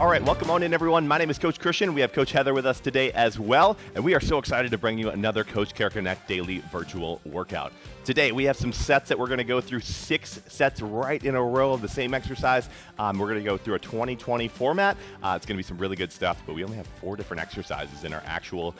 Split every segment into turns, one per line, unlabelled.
All right, welcome on in, everyone. My name is Coach Christian. We have Coach Heather with us today as well, and we are so excited to bring you another Coach Care Connect daily virtual workout. Today, we have some sets that we're going to go through, 6 sets right in a row of the same exercise. We're going to go through a 20-20 format. It's going to be some really good stuff, but we only have 4 different exercises in our actual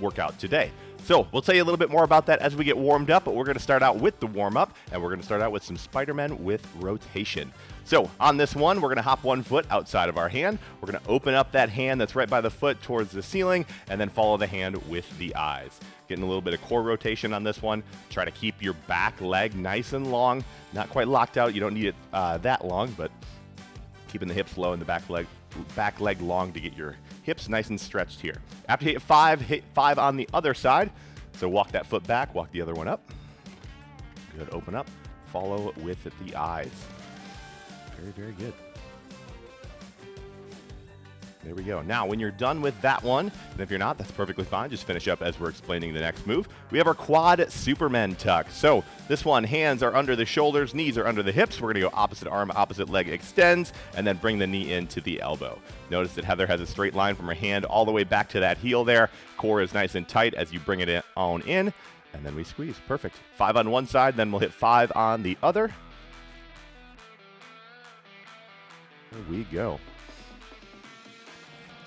workout today. So we'll tell you a little bit more about that as we get warmed up, but we're going to start out with the warm-up, and we're going to start out with some Spider-Man with rotation. So on this one, we're going to hop one foot outside of our hand. We're going to open up that hand that's right by the foot towards the ceiling, and then follow the hand with the eyes. Getting a little bit of core rotation on this one. Try to keep your back leg nice and long, not quite locked out. You don't need it that long, but keeping the hips low and the back leg long to get your hips nice and stretched here. After you hit 5 on the other side. So walk that foot back, walk the other one up. Good, open up, follow with the eyes. Very, very good. There we go. Now, when you're done with that one, and if you're not, that's perfectly fine. Just finish up as we're explaining the next move. We have our quad Superman tuck. So this one, hands are under the shoulders, knees are under the hips. We're going to go opposite arm, opposite leg extends, and then bring the knee into the elbow. Notice that Heather has a straight line from her hand all the way back to that heel there. Core is nice and tight as you bring it on in, and then we squeeze. Perfect. 5 on one side, then we'll hit 5 on the other. There we go.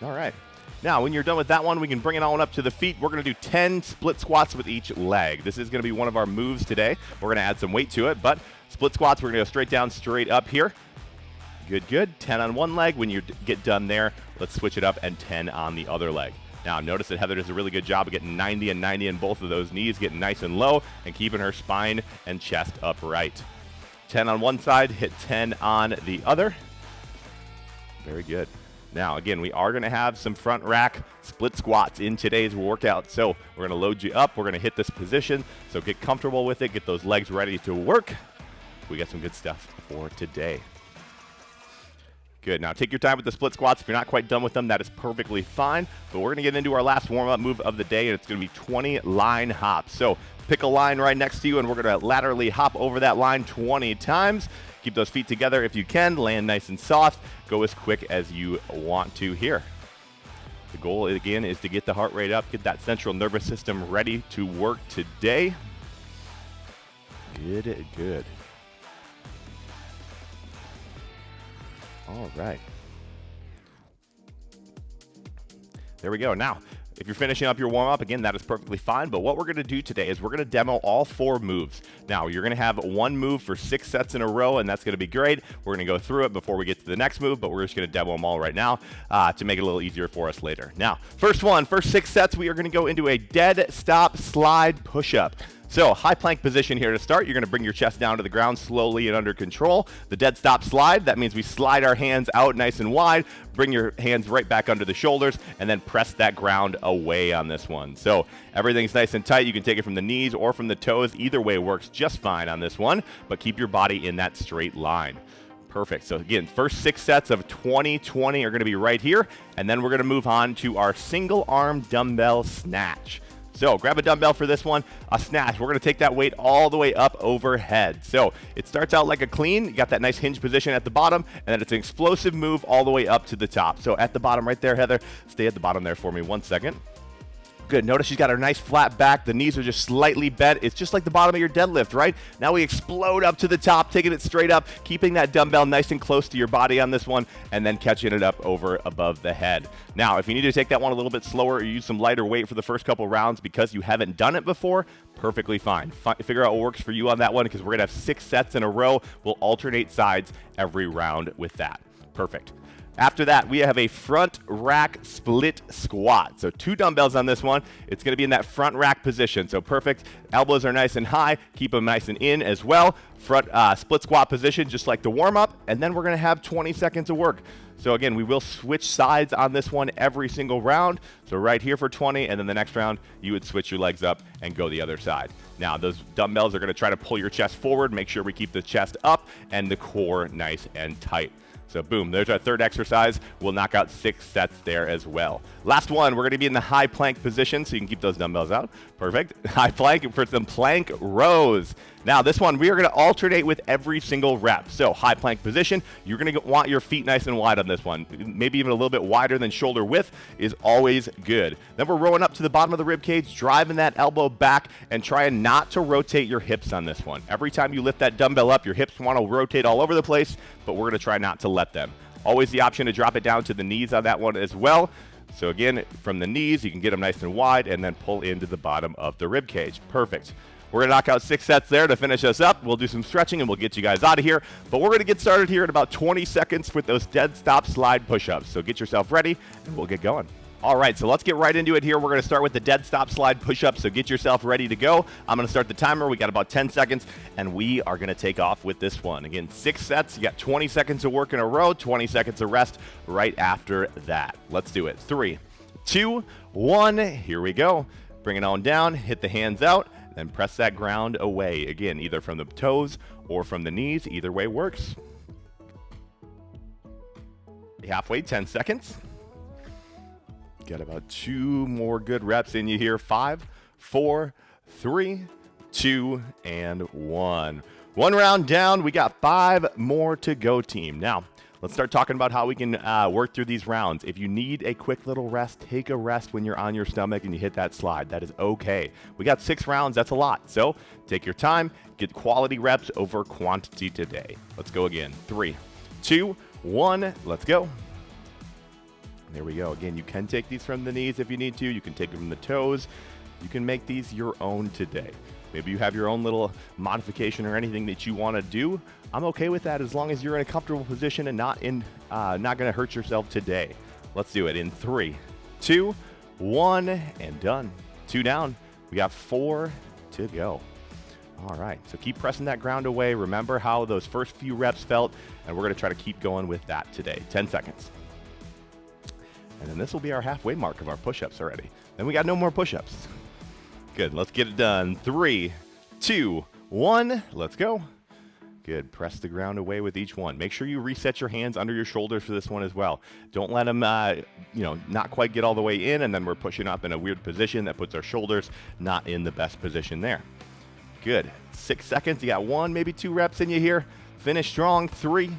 All right. Now, when you're done with that one, we can bring it on up to the feet. We're going to do 10 split squats with each leg. This is going to be one of our moves today. We're going to add some weight to it, but split squats, we're going to go straight down, straight up here. Good, good. 10 on one leg. When you get done there, let's switch it up and 10 on the other leg. Now, notice that Heather does a really good job of getting 90 and 90 in both of those knees, getting nice and low, and keeping her spine and chest upright. 10 on one side, hit 10 on the other. Very good. Now, again, we are going to have some front rack split squats in today's workout. So we're going to load you up. We're going to hit this position. So get comfortable with it. Get those legs ready to work. We got some good stuff for today. Good. Now, take your time with the split squats. If you're not quite done with them, that is perfectly fine. But we're going to get into our last warm-up move of the day, and it's going to be 20 line hops. So pick a line right next to you, and we're going to laterally hop over that line 20 times. Keep those feet together if you can. Land nice and soft. Go as quick as you want to here. The goal, again, is to get the heart rate up, get that central nervous system ready to work today. Good, good. All right. There we go. Now, if you're finishing up your warm-up, again, that is perfectly fine. But what we're going to do today is we're going to demo all 4 moves. Now, you're going to have one move for 6 sets in a row, and that's going to be great. We're going to go through it before we get to the next move, but we're just going to demo them all right now to make it a little easier for us later. Now, first 6 sets, we are going to go into a dead stop slide push-up. So high plank position here to start. You're going to bring your chest down to the ground slowly and under control. The dead stop slide, that means we slide our hands out nice and wide, bring your hands right back under the shoulders, and then press that ground away on this one. So everything's nice and tight. You can take it from the knees or from the toes. Either way works just fine on this one, but keep your body in that straight line. Perfect. So again, first 6 sets of 20-20 are going to be right here, and then we're going to move on to our single arm dumbbell snatch. So grab a dumbbell for this one, a snatch. We're going to take that weight all the way up overhead. So it starts out like a clean. You got that nice hinge position at the bottom, and then it's an explosive move all the way up to the top. So at the bottom right there, Heather, stay at the bottom there for me 1 second. Good. Notice she's got her nice flat back. The knees are just slightly bent. It's just like the bottom of your deadlift, right? Now we explode up to the top, taking it straight up, keeping that dumbbell nice and close to your body on this one, and then catching it up over above the head. Now, if you need to take that one a little bit slower or use some lighter weight for the first couple rounds because you haven't done it before, perfectly fine. Figure out what works for you on that one because we're going to have 6 sets in a row. We'll alternate sides every round with that. Perfect. After that, we have a front rack split squat. So 2 dumbbells on this one. It's going to be in that front rack position. So perfect. Elbows are nice and high. Keep them nice and in as well. Front split squat position, just like the warm-up. And then we're going to have 20 seconds of work. So again, we will switch sides on this one every single round. So right here for 20, and then the next round, you would switch your legs up and go the other side. Now, those dumbbells are going to try to pull your chest forward. Make sure we keep the chest up and the core nice and tight. So boom, there's our third exercise. We'll knock out 6 sets there as well. Last one, we're going to be in the high plank position, so you can keep those dumbbells out. Perfect. High plank for some plank rows. Now this one, we are going to alternate with every single rep. So high plank position, you're going to want your feet nice and wide on this one. Maybe even a little bit wider than shoulder width is always good. Then we're rolling up to the bottom of the rib cage, driving that elbow back and trying not to rotate your hips on this one. Every time you lift that dumbbell up, your hips want to rotate all over the place, but we're going to try not to let them. Always the option to drop it down to the knees on that one as well. So again, from the knees, you can get them nice and wide and then pull into the bottom of the rib cage. Perfect. We're going to knock out 6 sets there to finish us up. We'll do some stretching and we'll get you guys out of here. But we're going to get started here in about 20 seconds with those dead stop slide push-ups. So get yourself ready and we'll get going. All right, so let's get right into it here. We're going to start with the dead stop slide push-ups. So get yourself ready to go. I'm going to start the timer. We got about 10 seconds and we are going to take off with this one. Again, 6 sets. You got 20 seconds of work in a row, 20 seconds of rest right after that. Let's do it. 3, 2, 1. Here we go. Bring it on down. Hit the hands out. Then press that ground away. Again, either from the toes or from the knees. Either way works. Halfway, 10 seconds. Got about 2 more good reps in you here. 5, 4, 3, 2, and 1. 1 round down. We got 5 more to go, team. Now, let's start talking about how we can work through these rounds. If you need a quick little rest, take a rest when you're on your stomach and you hit that slide. That is okay. We got 6 rounds. That's a lot. So take your time. Get quality reps over quantity today. Let's go again. 3, 2, 1. Let's go. There we go. Again, you can take these from the knees if you need to. You can take them from the toes. You can make these your own today. Maybe you have your own little modification or anything that you want to do. I'm okay with that as long as you're in a comfortable position and not going to hurt yourself today. Let's do it in 3, 2, 1, and done. 2 down. We got 4 to go. All right, so keep pressing that ground away. Remember how those first few reps felt, and we're going to try to keep going with that today. 10 seconds. And then this will be our halfway mark of our push-ups already. Then we got no more push-ups. Good, let's get it done. 3, 2, 1, let's go. Good, press the ground away with each one. Make sure you reset your hands under your shoulders for this one as well. Don't let them, not quite get all the way in, and then we're pushing up in a weird position that puts our shoulders not in the best position there. Good, 6 seconds. You got 1, maybe 2 reps in you here. Finish strong. 3,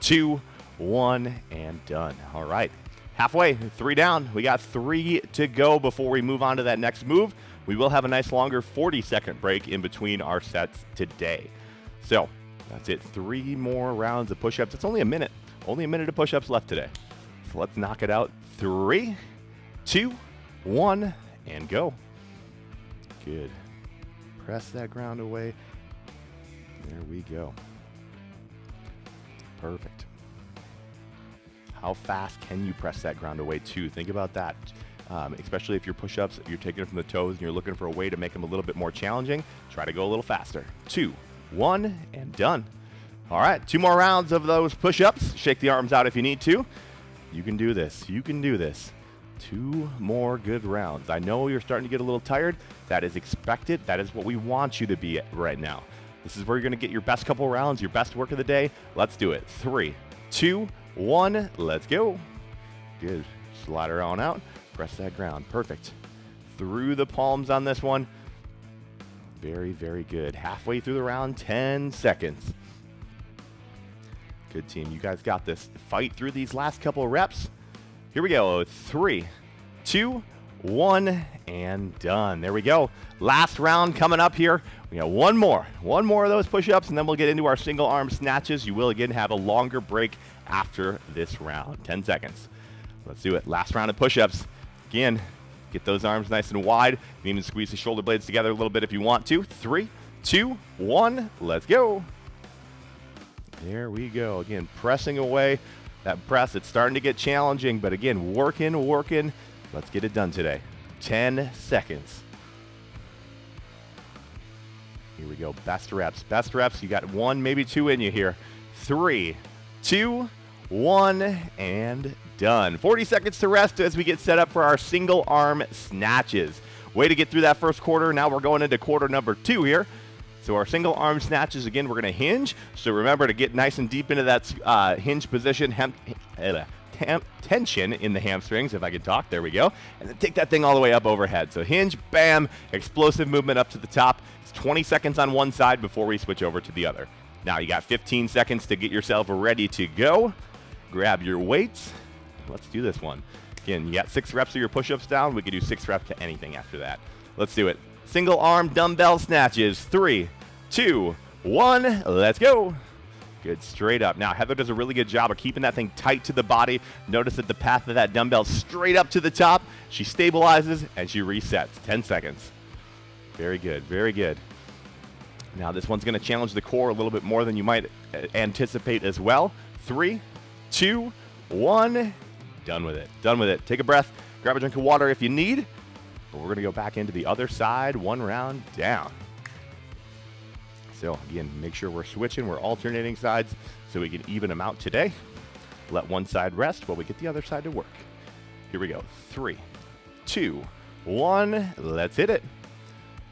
2, 1, and done. All right. Halfway, 3 down. We got 3 to go before we move on to that next move. We will have a nice longer 40-second break in between our sets today. So that's it. 3 more rounds of push-ups. It's only a minute. Only a minute of push-ups left today. So let's knock it out. 3, 2, 1, and go. Good. Press that ground away. There we go. Perfect. How fast can you press that ground away too? Think about that. Especially if your push-ups, you're taking it from the toes and you're looking for a way to make them a little bit more challenging, try to go a little faster. 2, 1, and done. All right, 2 more rounds of those push-ups. Shake the arms out if you need to. You can do this. You can do this. 2 more good rounds. I know you're starting to get a little tired. That is expected. That is what we want you to be at right now. This is where you're going to get your best couple rounds, your best work of the day. Let's do it. 3, 2, 1, let's go. Good. Slide her on out. Press that ground. Perfect. Through the palms on this one. Very, very good. Halfway through the round, 10 seconds. Good team. You guys got this. Fight through these last couple of reps. Here we go. 3, 2, 1, and done. There we go. Last round coming up here. We got 1 more. 1 more of those push-ups, and then we'll get into our single arm snatches. You will, again, have a longer break after this round. 10 seconds. Let's do it. Last round of push-ups. Again, get those arms nice and wide. You can even squeeze the shoulder blades together a little bit if you want to. 3, 2, 1, let's go. There we go. Again, pressing away. That press, it's starting to get challenging, but again, working. Let's get it done today. 10 seconds. Here we go. Best reps. Best reps. You got 1, maybe 2 in you here. 3, 2, 1, and done. 40 seconds to rest as we get set up for our single arm snatches. Way to get through that first quarter. Now we're going into quarter number 2 here. So our single arm snatches, again, we're going to hinge. So remember to get nice and deep into that hinge position. tension in the hamstrings, if I can talk, there we go, and then take that thing all the way up overhead. So hinge, bam, explosive movement up to the top. It's 20 seconds on one side before we switch over to the other. Now you got 15 seconds to get yourself ready to go. Grab your weights. Let's do this one. Again, you got 6 reps of your push-ups down. We could do 6 reps to anything after that. Let's do it. Single arm dumbbell snatches. 3, 2, 1. Let's go. Good, straight up. Now, Heather does a really good job of keeping that thing tight to the body. Notice that the path of that dumbbell straight up to the top. She stabilizes and she resets. 10 seconds. Very good, very good. Now, this one's going to challenge the core a little bit more than you might anticipate as well. 3, 2, 1. Done with it. Done with it. Take a breath. Grab a drink of water if you need. But we're going to go back into the other side, 1 round down. So, again, make sure we're switching. We're alternating sides so we can even them out today. Let one side rest while we get the other side to work. Here we go. 3, 2, 1. Let's hit it.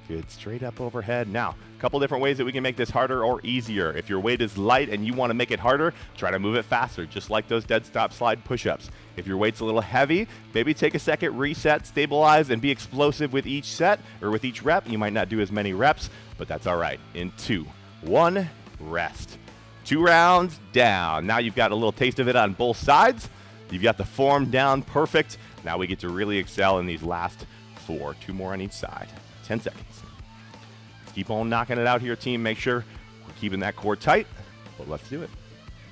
Good. Straight up overhead. Now, a couple different ways that we can make this harder or easier. If your weight is light and you want to make it harder, try to move it faster, just like those dead stop slide push-ups. If your weight's a little heavy, maybe take a second, reset, stabilize, and be explosive with each set or with each rep. You might not do as many reps, but that's all right. In 2, 1, rest. 2 rounds down. Now you've got a little taste of it on both sides. You've got the form down perfect. Now we get to really excel in these last 4. 2 more on each side. 10 seconds. Let's keep on knocking it out here, team. Make sure we're keeping that core tight, but let's do it.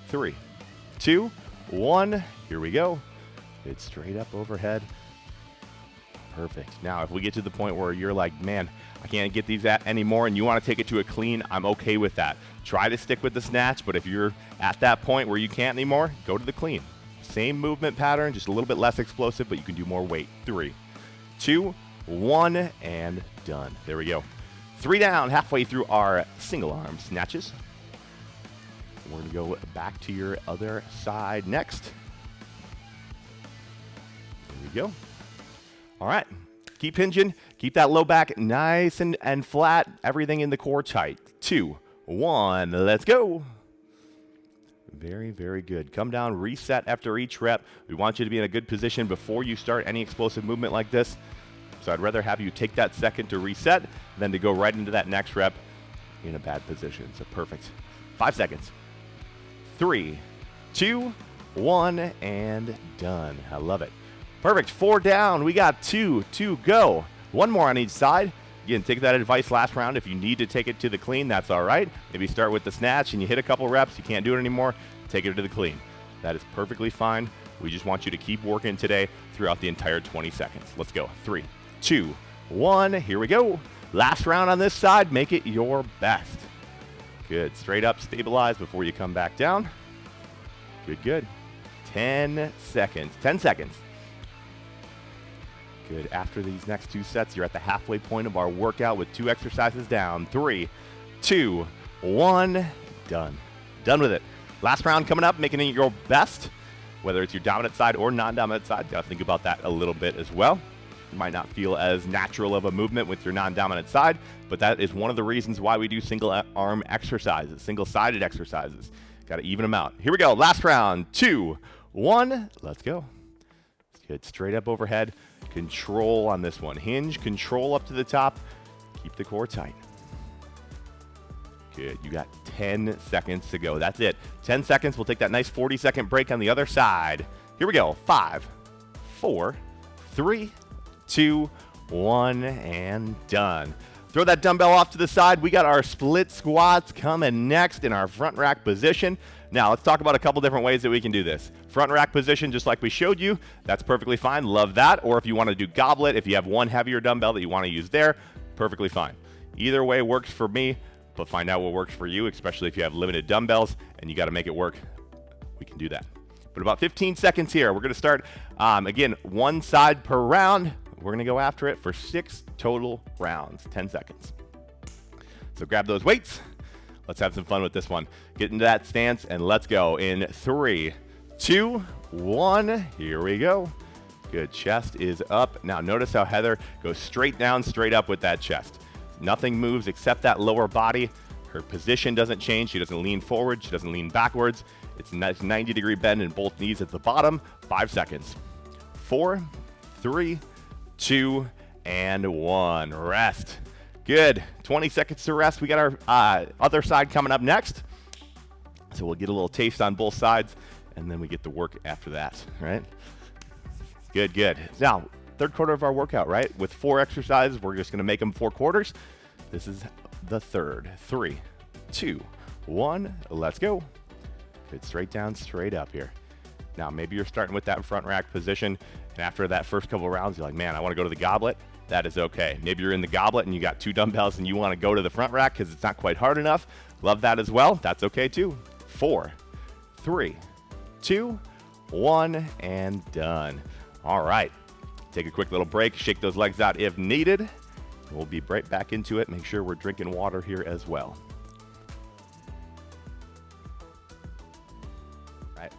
3, 2, 1. Here we go. It's straight up overhead. Perfect. Now, if we get to the point where you're like, man, I can't get these anymore, and you want to take it to a clean, I'm okay with that. Try to stick with the snatch, but if you're at that point where you can't anymore, go to the clean. Same movement pattern, just a little bit less explosive, but you can do more weight. 3, 2, 1, and done. There we go. 3 down, halfway through our single arm snatches. We're going to go back to your other side next. There we go. All right. Keep hinging. Keep that low back nice and flat. Everything in the core tight. 2, 1. Let's go. Very, very good. Come down, reset after each rep. We want you to be in a good position before you start any explosive movement like this. So I'd rather have you take that second to reset than to go right into that next rep in a bad position. So perfect. 5 seconds. 3, 2, 1, and done. I love it. Perfect. 4 down. We got 2 to go. 1 more on each side. Again, take that advice last round. If you need to take it to the clean, that's all right. Maybe start with the snatch and you hit a couple reps, you can't do it anymore, take it to the clean. That is perfectly fine. We just want you to keep working today throughout the entire 20 seconds. Let's go. 3, 2, 1. Here we go. Last round on this side. Make it your best. Good. Straight up, stabilize before you come back down. Good, good. 10 seconds. 10 seconds. Good. After these next 2 sets, you're at the halfway point of our workout with 2 exercises down. 3, 2, 1. Done. Done with it. Last round coming up, making it your best, whether it's your dominant side or non-dominant side. Got to think about that a little bit as well. You might not feel as natural of a movement with your non-dominant side, but that is one of the reasons why we do single arm exercises, single-sided exercises. Got to even them out. Here we go. Last round. 2, 1. Let's go. Good. Straight up overhead. Control on this one. Hinge, control up to the top. Keep the core tight. Good. You got 10 seconds to go. That's it. 10 seconds. We'll take that nice 40-second break on the other side. Here we go. 5, 4, 3, 2, 1, and done. Throw that dumbbell off to the side. We got our split squats coming next in our front rack position. Now, let's talk about a couple different ways that we can do this. Front rack position, just like we showed you, that's perfectly fine. Love that. Or if you want to do goblet, if you have one heavier dumbbell that you want to use there, perfectly fine. Either way works for me, but find out what works for you, especially if you have limited dumbbells and you got to make it work. We can do that. But about 15 seconds here. We're going to start, again, 1 side per round. We're going to go after it for 6 total rounds, 10 seconds. So grab those weights. Let's have some fun with this one. Get into that stance and let's go in 3, 2, 1. Here we go. Good. Chest is up. Now notice how Heather goes straight down, straight up with that chest. Nothing moves except that lower body. Her position doesn't change. She doesn't lean forward. She doesn't lean backwards. It's a nice 90-degree bend in both knees at the bottom. 5 seconds. 4, 3, 2, and 1. Rest. Good. 20 seconds to rest. We got our other side coming up next. So we'll get a little taste on both sides, and then we get to work after that, right? Good, good. Now, third quarter of our workout, right? With 4 exercises, we're just going to make them 4 quarters. This is the third. 3, 2, 1. Let's go. Good. Straight down, straight up here. Now, maybe you're starting with that front rack position, and after that first couple of rounds, you're like, man, I want to go to the goblet. That is okay. Maybe you're in the goblet and you got 2 dumbbells and you want to go to the front rack because it's not quite hard enough. Love that as well. That's okay too. 4, 3, 2, 1, and done. All right. Take a quick little break. Shake those legs out if needed. We'll be right back into it. Make sure we're drinking water here as well. All right.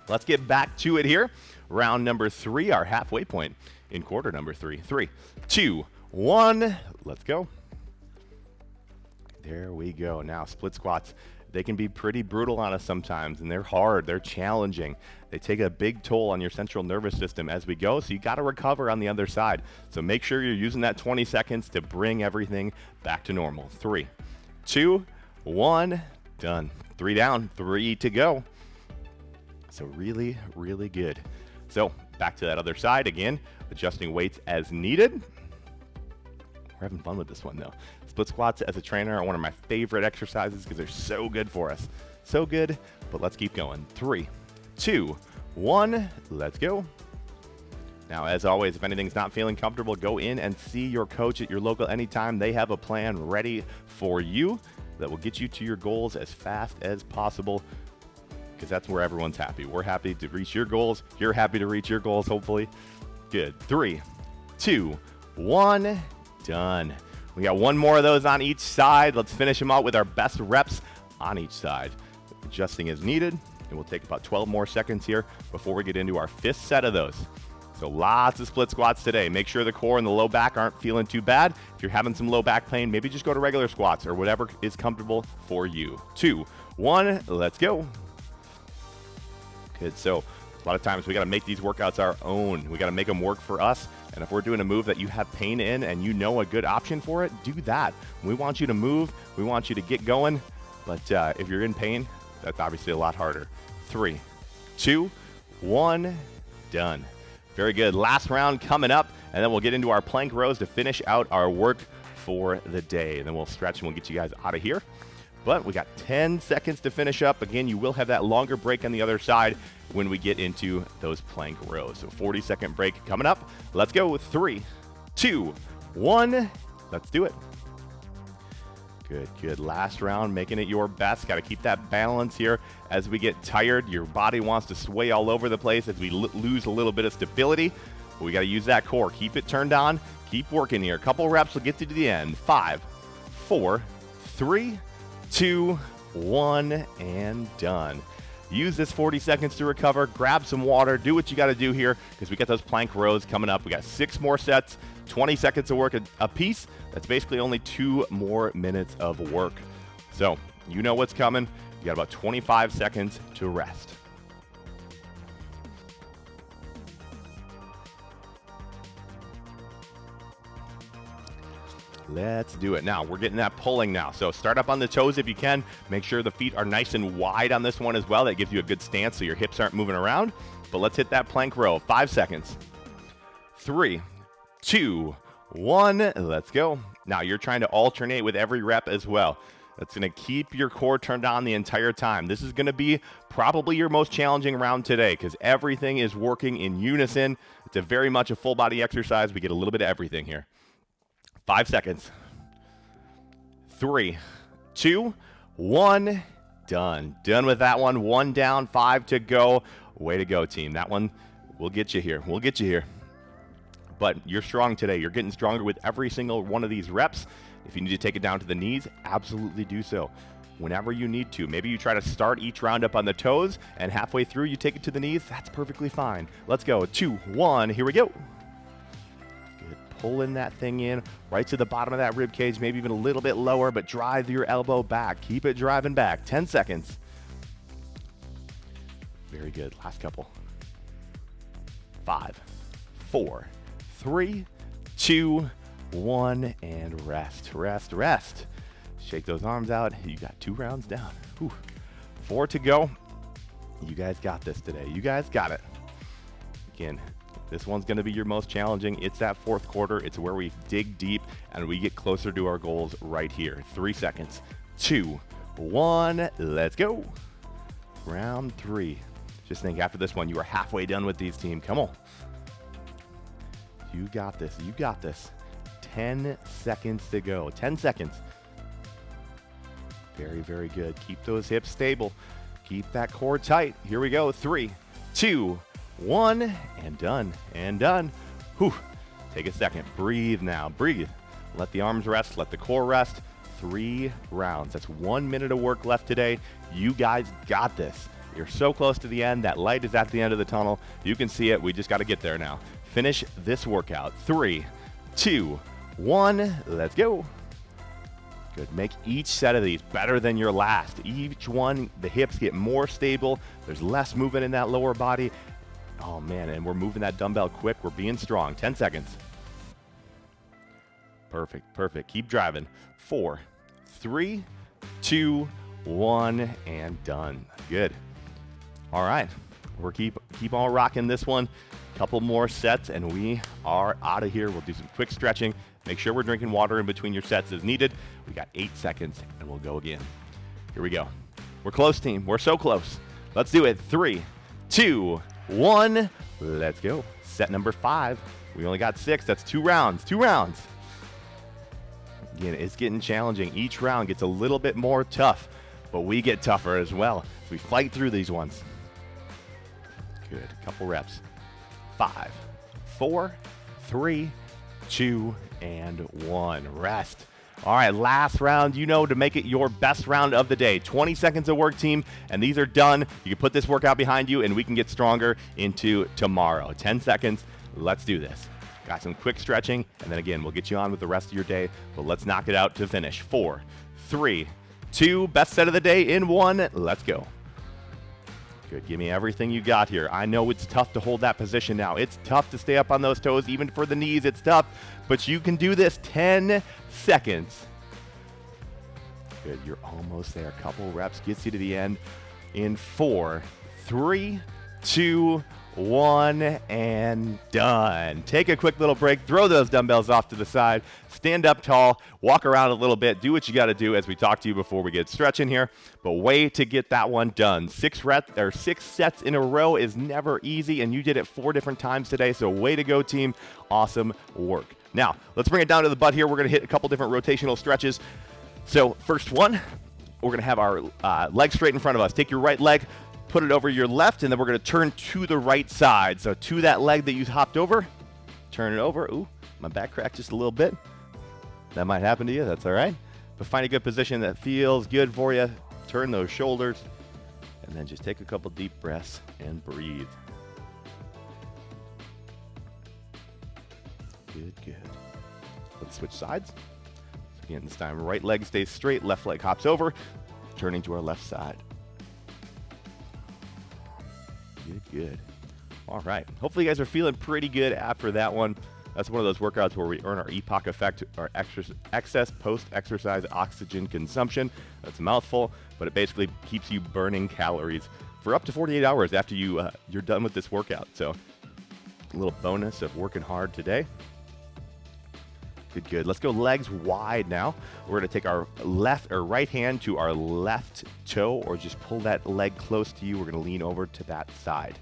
Let's get back to it here. Round number 3, our halfway point in quarter number 3. 3, 2, 1. Let's go. There we go. Now, split squats. They can be pretty brutal on us sometimes, and they're hard. They're challenging. They take a big toll on your central nervous system as we go, so you got to recover on the other side. So make sure you're using that 20 seconds to bring everything back to normal. 3, 2, 1. Done. 3 down. 3 to go. So really, really good. So back to that other side again, adjusting weights as needed. We're having fun with this one though. Split squats as a trainer are one of my favorite exercises because they're so good for us. So good, but let's keep going. 3, 2, 1, let's go. Now, as always, if anything's not feeling comfortable, go in and see your coach at your local anytime. They have a plan ready for you that will get you to your goals as fast as possible, because that's where everyone's happy. We're happy to reach your goals. You're happy to reach your goals, hopefully. Good. 3, 2, 1, done. We got 1 more of those on each side. Let's finish them out with our best reps on each side. Adjusting as needed, and we'll take about 12 more seconds here before we get into our 5th set of those. So lots of split squats today. Make sure the core and the low back aren't feeling too bad. If you're having some low back pain, maybe just go to regular squats or whatever is comfortable for you. 2, 1, let's go. Good. So a lot of times we got to make these workouts our own. We got to make them work for us. And if we're doing a move that you have pain in and you know a good option for it, do that. We want you to move. We want you to get going. But if you're in pain, that's obviously a lot harder. 3, 2, 1, done. Very good. Last round coming up, and then we'll get into our plank rows to finish out our work for the day. And then we'll stretch and we'll get you guys out of here. But we got 10 seconds to finish up. Again, you will have that longer break on the other side when we get into those plank rows. So 40-second break coming up. Let's go with 3, 2, 1. Let's do it. Good, good. Last round, making it your best. Got to keep that balance here. As we get tired, your body wants to sway all over the place as we lose a little bit of stability. But we got to use that core. Keep it turned on. Keep working here. A couple reps will get you to the end. 5, 4, 3, 2, 1, and done. Use this 40 seconds to recover. Grab some water. Do what you got to do here because we got those plank rows coming up. We got 6 more sets, 20 seconds of work a piece. That's basically only 2 more minutes of work. So you know what's coming. You got about 25 seconds to rest. Let's do it. Now, we're getting that pulling now. So start up on the toes if you can. Make sure the feet are nice and wide on this one as well. That gives you a good stance so your hips aren't moving around. But let's hit that plank row. 5 seconds. 3, 2, 1. Let's go. Now, you're trying to alternate with every rep as well. That's going to keep your core turned on the entire time. This is going to be probably your most challenging round today because everything is working in unison. It's very much a full body exercise. We get a little bit of everything here. 5 seconds. 3, 2, 1. Done. Done with that one. 1 down, 5 to go. Way to go, team. That one will get you here. We'll get you here. But you're strong today. You're getting stronger with every single one of these reps. If you need to take it down to the knees, absolutely do so. Whenever you need to. Maybe you try to start each round up on the toes, and halfway through you take it to the knees. That's perfectly fine. Let's go. 2, 1. Here we go. Good. pulling that thing in right to the bottom of that rib cage, maybe even a little bit lower, but drive your elbow back. Keep it driving back. 10 seconds. Very good. Last couple. 5, 4, 3, 2, 1, and rest, rest, rest. Shake those arms out. You got 2 rounds down. Whew. 4 to go. You guys got this today. You guys got it. Again, this one's going to be your most challenging. It's that fourth quarter. It's where we dig deep and we get closer to our goals right here. 3 seconds. 2, 1. Let's go. Round 3. Just think after this one, you are halfway done with these, team. Come on. You got this. You got this. 10 seconds to go. 10 seconds. Very, very good. Keep those hips stable. Keep that core tight. Here we go. 3, 2, 1, and done. And done. Whew. Take a second. Breathe now. Breathe. Let the arms rest. Let the core rest. 3 rounds. That's 1 minute of work left today. You guys got this. You're so close to the end. That light is at the end of the tunnel. You can see it. We just got to get there now. Finish this workout. 3, 2, 1. Let's go. Good. Make each set of these better than your last. Each one, the hips get more stable. There's less movement in that lower body. Oh, man, and we're moving that dumbbell quick. We're being strong. 10 seconds. Perfect, perfect. Keep driving. 4, 3, 2, 1, and done. Good. All right. We're keep on rocking this one. Couple more sets, and we are out of here. We'll do some quick stretching. Make sure we're drinking water in between your sets as needed. We got 8 seconds, and we'll go again. Here we go. We're close, team. We're so close. Let's do it. 3, 2, 1. Let's go. Set number 5. We only got 6. That's 2 rounds. 2 rounds. Again, it's getting challenging. Each round gets a little bit more tough, but we get tougher as well as we fight through these ones. Good. Couple reps. 5, 4, 3, 2, and 1. Rest. All right, last round, to make it your best round of the day. 20 seconds of work, team, and these are done. You can put this workout behind you, and we can get stronger into tomorrow. 10 seconds. Let's do this. Got some quick stretching, and then again, we'll get you on with the rest of your day, but let's knock it out to finish. 4, 3, 2, best set of the day in 1. Let's go. Good. Give me everything you got here. I know it's tough to hold that position now. It's tough to stay up on those toes. Even for the knees, it's tough. But you can do this. 10 seconds. Good. You're almost there. A couple reps gets you to the end in 4, 3, 2, 1, and done. Take a quick little break. Throw those dumbbells off to the side. Stand up tall. Walk around a little bit. Do what you got to do as we talked to you before we get stretching here. But way to get that one done. 6 sets in a row is never easy, and you did it 4 different times today. So way to go, team. Awesome work. Now, let's bring it down to the butt here. We're going to hit a couple different rotational stretches. So first one, we're going to have our leg straight in front of us. Take your right leg, put it over your left, and then we're going to turn to the right side. So to that leg that you hopped over, turn it over. Ooh, my back cracked just a little bit. That might happen to you. That's all right. But find a good position that feels good for you. Turn those shoulders, and then just take a couple deep breaths and breathe. Good, good. Let's switch sides. Again, this time, right leg stays straight, left leg hops over, turning to our left side. Good, good. All right. Hopefully you guys are feeling pretty good after that one. That's one of those workouts where we earn our EPOC effect, our excess post-exercise oxygen consumption. That's a mouthful, but it basically keeps you burning calories for up to 48 hours after you're done with this workout. So a little bonus of working hard today. Good, good. Let's go legs wide now. We're going to take our left or right hand to our left toe, or just pull that leg close to you. We're going to lean over to that side.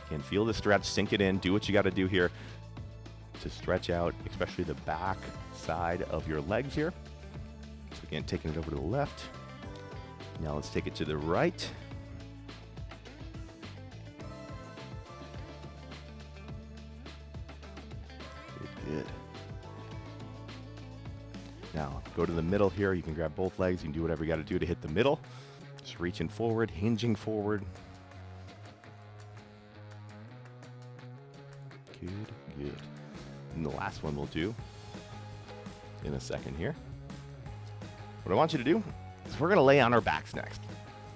Again, feel the stretch, sink it in, do what you got to do here to stretch out, especially the back side of your legs here. So again, taking it over to the left. Now let's take it to the right. Good, good. Now, go to the middle here. You can grab both legs. You can do whatever you got to do to hit the middle. Just reaching forward, hinging forward. Good, good. And the last one we'll do in a second here. What I want you to do is we're going to lay on our backs next.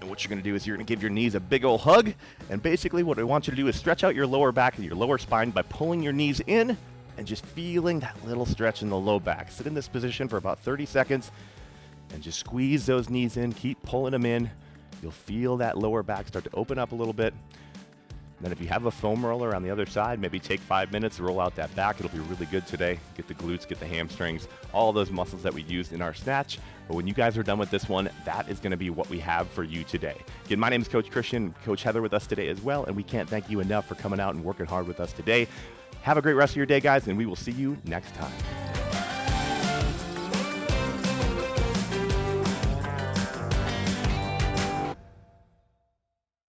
And what you're going to do is you're going to give your knees a big old hug. And basically what I want you to do is stretch out your lower back and your lower spine by pulling your knees in and just feeling that little stretch in the low back. Sit in this position for about 30 seconds and just squeeze those knees in. Keep pulling them in. You'll feel that lower back start to open up a little bit. Then if you have a foam roller on the other side, maybe take 5 minutes to roll out that back. It'll be really good today. Get the glutes, get the hamstrings, all those muscles that we used in our snatch. But when you guys are done with this one, that is going to be what we have for you today. Again, my name is Coach Christian, Coach Heather with us today as well, and we can't thank you enough for coming out and working hard with us today. Have a great rest of your day, guys, and we will see you next time.